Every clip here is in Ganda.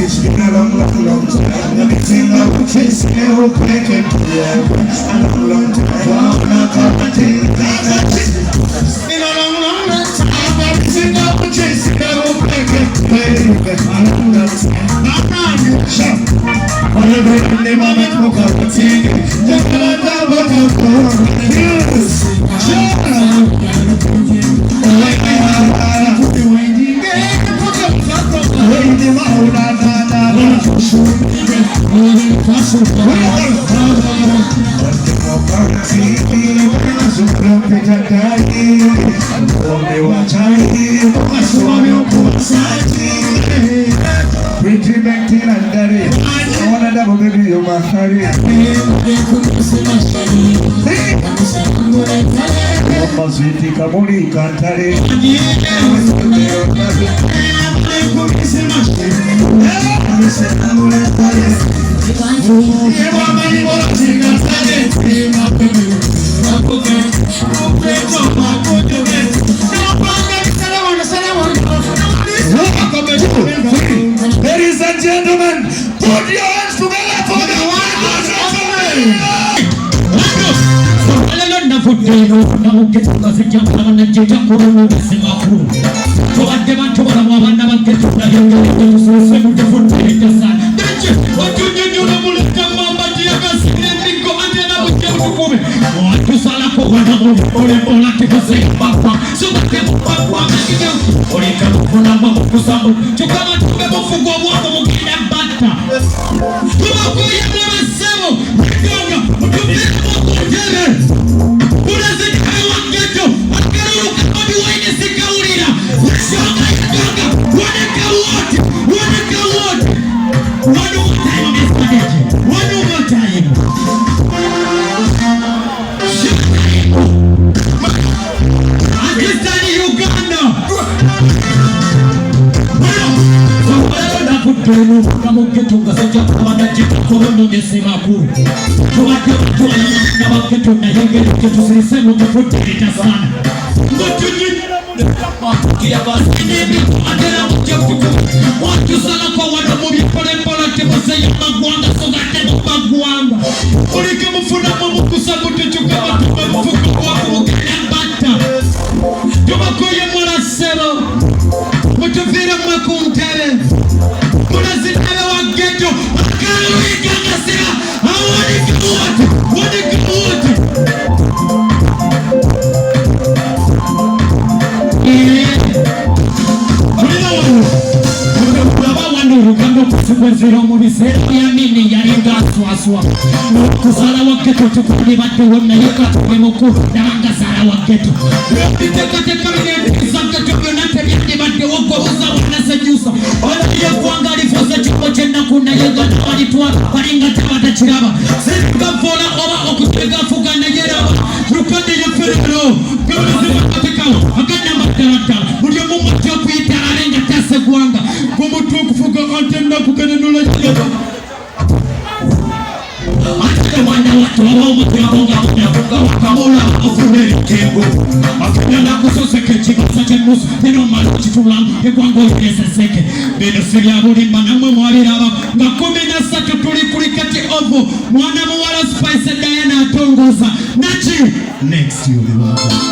It's been a long time. Everything I would face, I hope I can do. A long time. It's been a long time. Everything I would chase, I hope I can play. A long time. Whatever the moment we got to take, just let that one go. Ladies and gentlemen, put your hands together for the next you'll be welcome.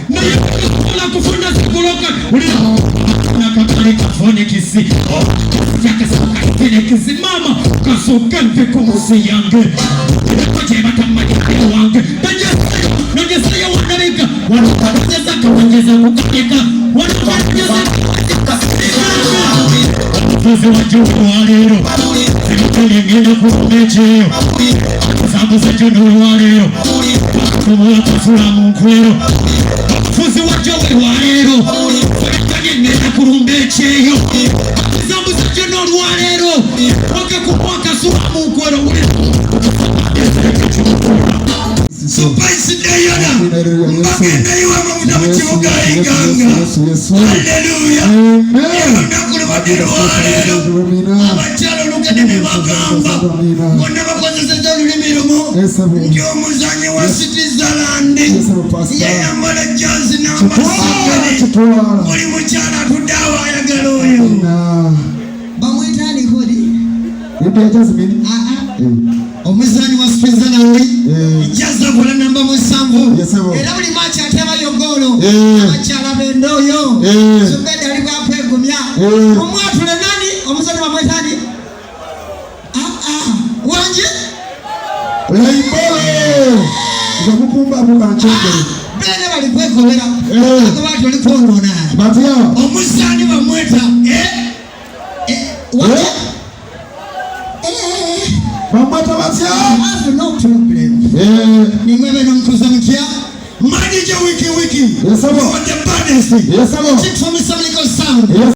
na yekula kufunda sikuloka uli na katari kafone kisi yakasaka kile kizimama kasuka mpeko musiyange kwaje batamani wange nagesa wanarika wanapateza kawangeza kukateka wanapateza Fuzi wa juu wa leo Zimutele ngine kumeche Zambu za juu wa leo Kumula kufula mkwero Fuzi wa juu wa leo Zimutele ngine kumeche Zambu za juu wa leo Waka kupaka sura mkwero Supaisi dayana Mbagende iwa mafuta mchimuga iganga Hallelujah Nakulu wadiru walero Abachalo lukene mibagamba Kona wakoza seta lulimirumu Ndiyo muzanyi wa Citizalandi Yayambala jazi na masikari Kuli mchana tudawa ya galuyu Bamwitani kodi Ibi ya jazi mini Omuzani wa Switzerland Ijaza kula namba musambu Era uli machi atema yongolo Amachala bendoyo Zumbeda aliku apegumya Omwatule nani? Omuzani wa mwetani? Wanje? Laibole Zamukumba muka nchenge Bene wali pegumya Ako watu wali kono na Batia Omuzani wa mweta Wanje? Mamata wasia have no problem ni mwewe na mkuza mkia manija wiki yes sir on the baddest yes sir check for me some little sound yes